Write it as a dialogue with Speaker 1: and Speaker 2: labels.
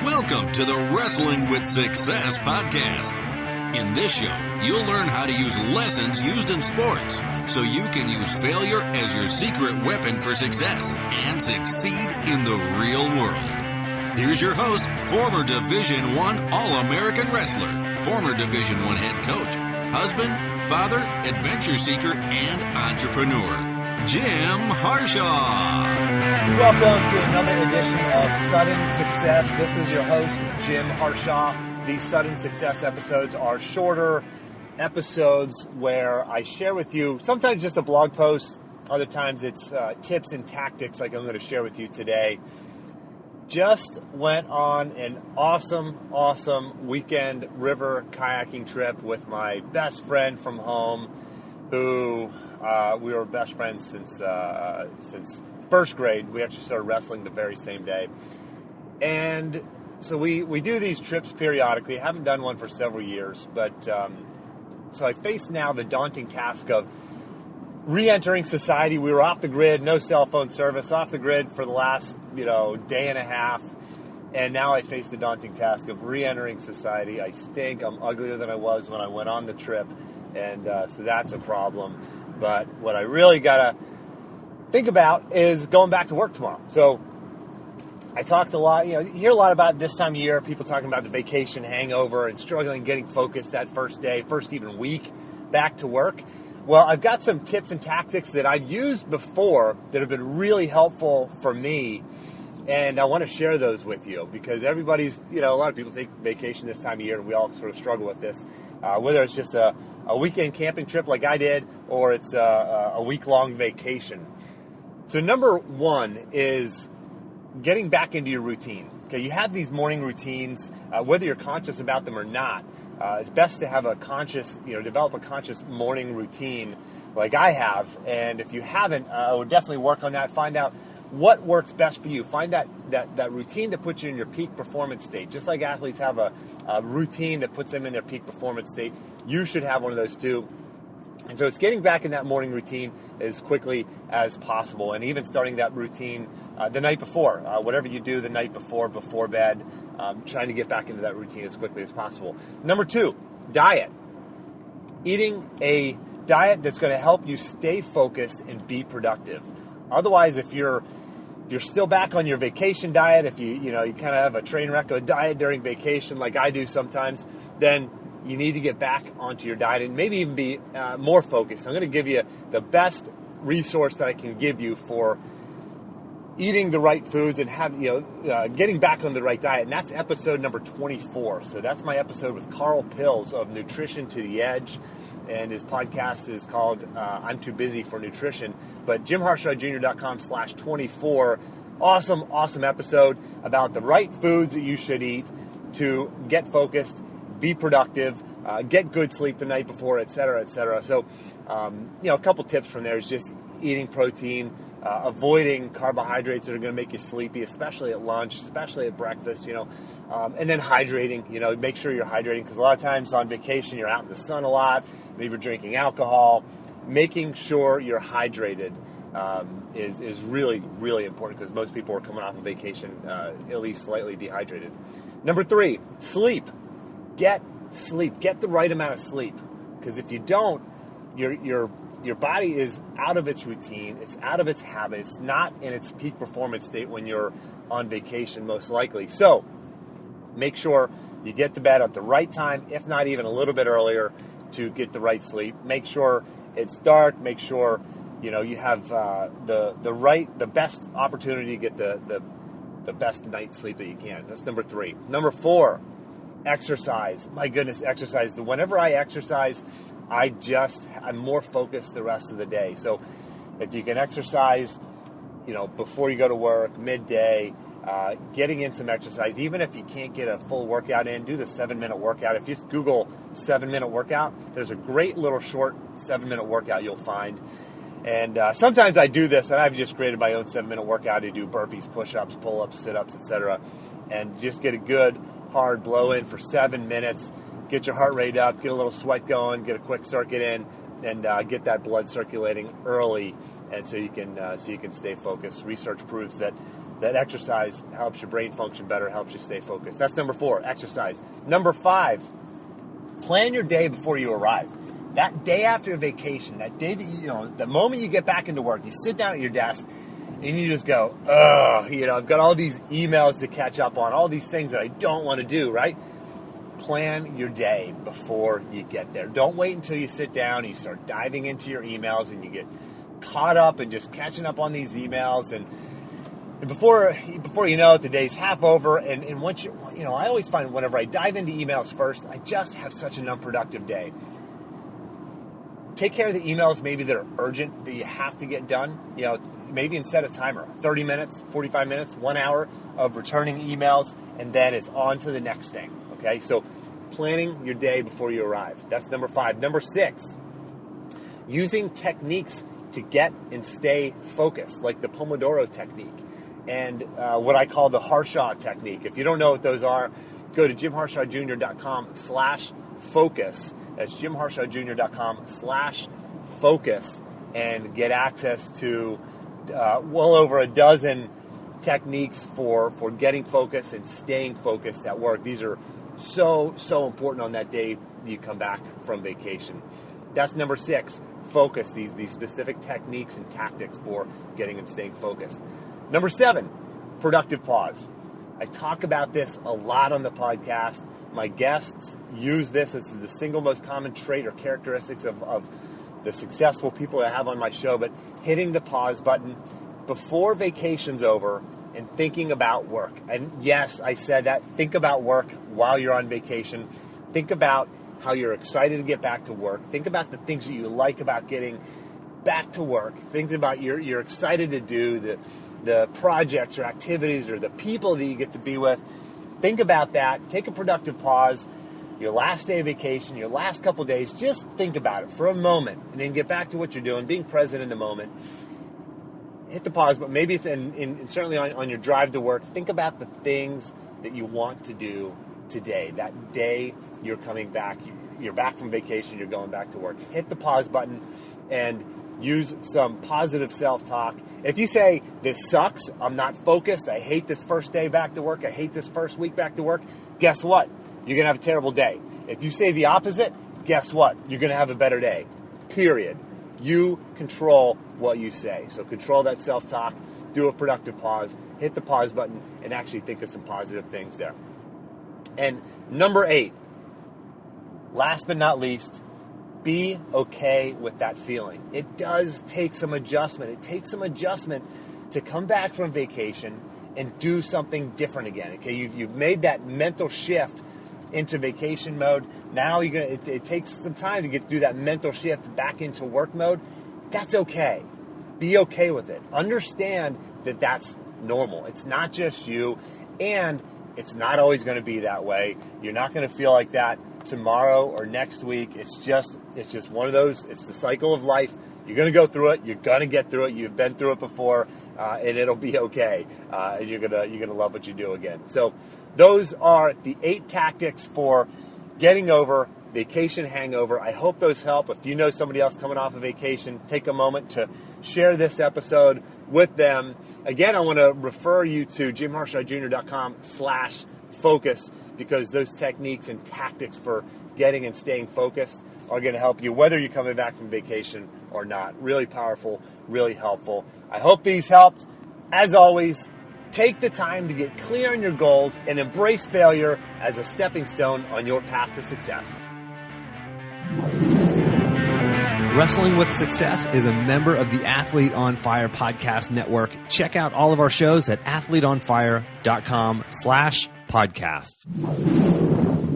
Speaker 1: Welcome to the Wrestling with Success podcast. In this show, you'll learn how to use lessons used in sports so you can use failure as your secret weapon for success and succeed in the real world. Here's your host, former Division I All-American wrestler, former Division I head coach, husband, father, adventure seeker, and entrepreneur, Jim Harshaw.
Speaker 2: Welcome to another edition of Sudden Success. This is your host, Jim Harshaw. These Sudden Success episodes are shorter episodes where I share with you, sometimes just a blog post, other times it's tips and tactics like I'm going to share with you today. Just went on an awesome weekend river kayaking trip with my best friend from home, who we were best friends since first grade. We actually started wrestling the very same day. And so we do these trips periodically. I haven't done one for several years, but so I face now the daunting task of re-entering society. We were off the grid, no cell phone service, off the grid for the last, day and a half. And now I face the daunting task of re-entering society. I stink. I'm uglier than I was when I went on the trip. And so that's a problem. But what I really got to think about is going back to work tomorrow. So I talked a lot, you hear a lot about this time of year, people talking about the vacation hangover and struggling getting focused that first day, first even week back to work. Well, I've got some tips and tactics that I've used before that have been really helpful for me. And I want to share those with you because everybody's, a lot of people take vacation this time of year and we all sort of struggle with this. Whether it's just a weekend camping trip like I did or it's a week-long vacation. So number one is getting back into your routine. Okay, you have these morning routines, whether you're conscious about them or not. It's best to have a conscious, develop a conscious morning routine like I have. And if you haven't, I would definitely work on that. Find out what works best for you. Find that routine to put you in your peak performance state. Just like athletes have a routine that puts them in their peak performance state, you should have one of those too. And so it's getting back in that morning routine as quickly as possible, and even starting that routine the night before. Whatever you do the night before bed, trying to get back into that routine as quickly as possible. Number two, diet. Eating a diet that's going to help you stay focused and be productive. Otherwise, if you're still back on your vacation diet, if you kind of have a train wreck of a diet during vacation like I do sometimes, then you need to get back onto your diet and maybe even be more focused. I'm going to give you the best resource that I can give you for eating the right foods and getting back on the right diet. And that's episode number 24. So that's my episode with Carl Pills of Nutrition to the Edge. And his podcast is called I'm Too Busy for Nutrition. But JimHarshawJr.com/24. Awesome episode about the right foods that you should eat to get focused, be productive, get good sleep the night before, et cetera. So, a couple tips from there is just eating protein, avoiding carbohydrates that are going to make you sleepy, especially at lunch, especially at breakfast, and then hydrating, make sure you're hydrating because a lot of times on vacation you're out in the sun a lot, maybe you're drinking alcohol. Making sure you're hydrated is really, really important because most people are coming off of vacation at least slightly dehydrated. Number three, sleep. Get sleep. Get the right amount of sleep. Because if you don't, your body is out of its routine. It's out of its habit. It's not in its peak performance state when you're on vacation, most likely. So make sure you get to bed at the right time, if not even a little bit earlier, to get the right sleep. Make sure it's dark. Make sure you have the best opportunity to get the best night's sleep that you can. That's number three. Number four. Exercise. My goodness, exercise. Whenever I exercise, I'm more focused the rest of the day. So if you can exercise, before you go to work, midday, getting in some exercise, even if you can't get a full workout in, do the 7-minute workout. If you just Google 7-minute workout, there's a great little short 7-minute workout you'll find. And sometimes I do this, and I've just created my own 7-minute workout to do burpees, push-ups, pull-ups, sit-ups, etc. And just get a good hard blow in for 7 minutes, get your heart rate up, get a little sweat going, get a quick circuit in, and get that blood circulating early, and so you can stay focused. Research proves that that exercise helps your brain function better, helps you stay focused. That's number 4, exercise. Number 5, plan your day before you arrive. That day after your vacation, that day that the moment you get back into work, you sit down at your desk and you just go, I've got all these emails to catch up on, all these things that I don't want to do, right? Plan your day before you get there. Don't wait until you sit down and you start diving into your emails and you get caught up and just catching up on these emails, and before you know it, the day's half over. And once I always find whenever I dive into emails first, I just have such an unproductive day. Take care of the emails maybe that are urgent, that you have to get done. Maybe set a timer, 30 minutes, 45 minutes, 1 hour of returning emails, and then it's on to the next thing. Okay, so planning your day before you arrive. That's number 5. Number 6, using techniques to get and stay focused, like the Pomodoro technique and what I call the Harshaw technique. If you don't know what those are, go to jimharshawjr.com/focus. That's jimharshawjr.com/focus and get access to well over a dozen techniques for getting focused and staying focused at work. These are so important on that day you come back from vacation. That's number 6. Focus, these specific techniques and tactics for getting and staying focused. Number 7, productive pause. I talk about this a lot on the podcast. My guests use this as the single most common trait or characteristics of the successful people I have on my show, but hitting the pause button before vacation's over and thinking about work. And yes, I said that. Think about work while you're on vacation. Think about how you're excited to get back to work. Think about the things that you like about getting back to work. Think about you're excited to do, the projects or activities or the people that you get to be with. Think about that. Take a productive pause. Your last day of vacation, your last couple days, just think about it for a moment and then get back to what you're doing, being present in the moment. Hit the pause, but maybe it's certainly on your drive to work, think about the things that you want to do today. That day you're coming back, you're back from vacation, you're going back to work. Hit the pause button and use some positive self-talk. If you say, this sucks, I'm not focused, I hate this first day back to work, I hate this first week back to work, guess what? You're going to have a terrible day. If you say the opposite, guess what? You're going to have a better day. Period. You control what you say. So control that self-talk, do a productive pause, hit the pause button, and actually think of some positive things there. And number 8, last but not least, be okay with that feeling. It does take some adjustment. It takes some adjustment to come back from vacation and do something different again. Okay, you've made that mental shift into vacation mode. Now it takes some time to get through that mental shift back into work mode. That's okay. Be okay with it. Understand that that's normal. It's not just you, and it's not always going to be that way. You're not going to feel like that tomorrow or next week. It's just one of those. It's the cycle of life. You're going to go through it. You're going to get through it. You've been through it before, and it'll be okay. And you're gonna love what you do again. So those are the 8 tactics for getting over vacation hangover. I hope those help. If you know somebody else coming off a vacation, take a moment to share this episode with them. Again, I want to refer you to jimharshawjr.com/focus because those techniques and tactics for getting and staying focused are going to help you whether you're coming back from vacation or not. Really powerful, really helpful. I hope these helped. As always, take the time to get clear on your goals and embrace failure as a stepping stone on your path to success. Wrestling with Success is a member of the Athlete on Fire podcast network. Check out all of our shows at athleteonfire.com/podcasts.